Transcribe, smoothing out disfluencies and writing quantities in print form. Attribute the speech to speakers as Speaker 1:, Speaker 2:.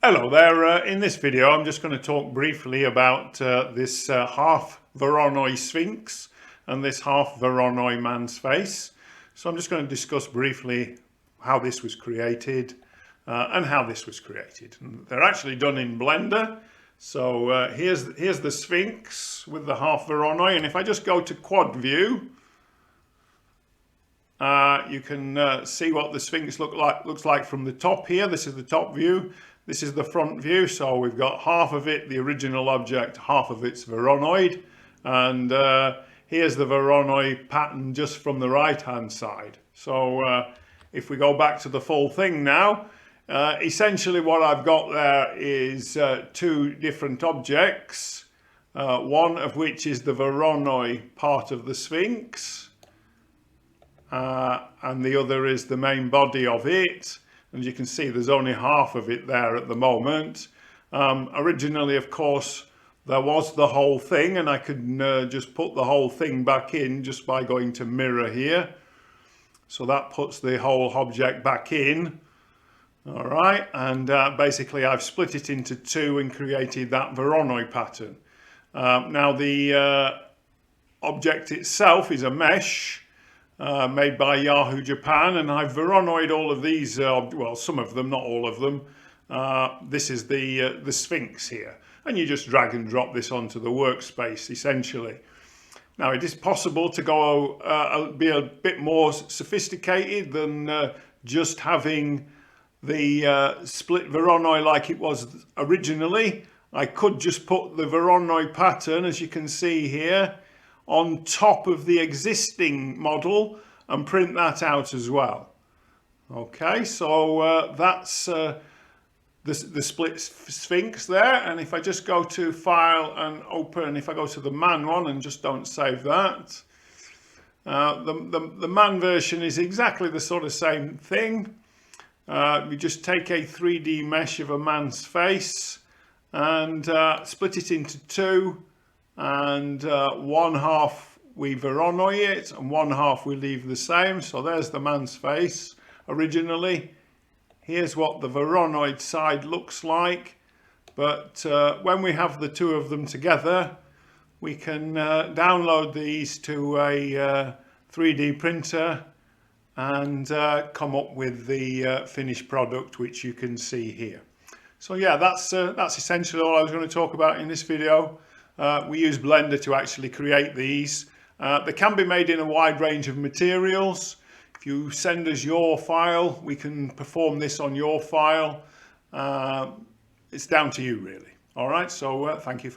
Speaker 1: Hello there, in this video I'm just going to talk briefly about this half Voronoi Sphinx and this half Voronoi man's face. So I'm just going to discuss briefly how this was created and how this was created. And they're actually done in Blender. So here's the Sphinx with the half Voronoi, and if I just go to quad view, you can see what the Sphinx looks like from the top here. This is the top view. This is the front view. So we've got half of it, the original object, half of it's Voronoi. And here's the Voronoi pattern just from the right hand side. So if we go back to the full thing now, essentially what I've got there is two different objects. One of which is the Voronoi part of the Sphinx. And the other is the main body of it. And you can see there's only half of it there at the moment. Originally, of course, there was the whole thing, and I could just put the whole thing back in just by going to mirror here. So that puts the whole object back in. All right, and basically I've split it into two and created that Voronoi pattern. Now the object itself is a mesh. Made by Yahoo Japan, and I've Voronoid all of these, well, some of them, not all of them. This is the Sphinx here, and you just drag and drop this onto the workspace essentially. Now it is possible to go be a bit more sophisticated than just having the split Voronoi like it was originally. I could just put the Voronoi pattern, as you can see here, on top of the existing model and print that out as well. Okay, so that's the split Sphinx there. And if I just go to File and Open, if I go to the man one and just don't save that, the man version is exactly the sort of same thing. You just take a 3D mesh of a man's face and split it into two. And one half we Voronoi it and one half we leave the same. So there's the man's face originally. Here's what the Voronoi side looks like. But when we have the two of them together, we can download these to a 3D printer and come up with the finished product, which you can see here. So yeah, that's essentially all I was going to talk about in this video. We use Blender to actually create these. They can be made in a wide range of materials. If you send us your file, we can perform this on your file. It's down to you really. All right, so thank you for